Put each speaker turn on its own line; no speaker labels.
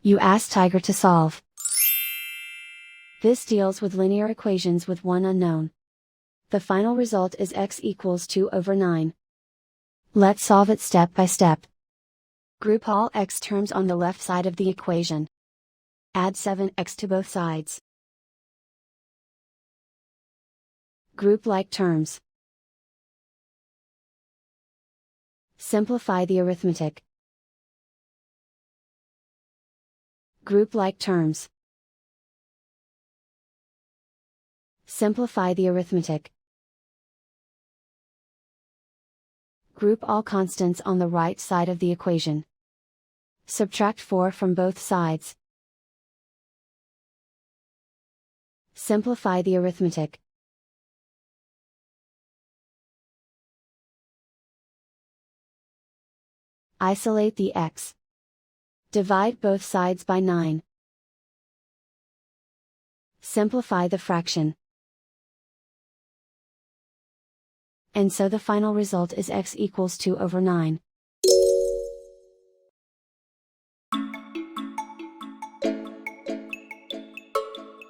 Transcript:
You ask Tiger to solve. This deals with linear equations with one unknown. The final result is x equals 2/9. Let's solve it step by step. Group all x terms on the left side of the equation. Add 7x to both sides. Group like terms. Simplify the arithmetic. Group like terms. Simplify the arithmetic. Group all constants on the right side of the equation. Subtract 4 from both sides. Simplify the arithmetic. Isolate the x. Divide both sides by 9. Simplify the fraction. And so the final result is x equals 2/9.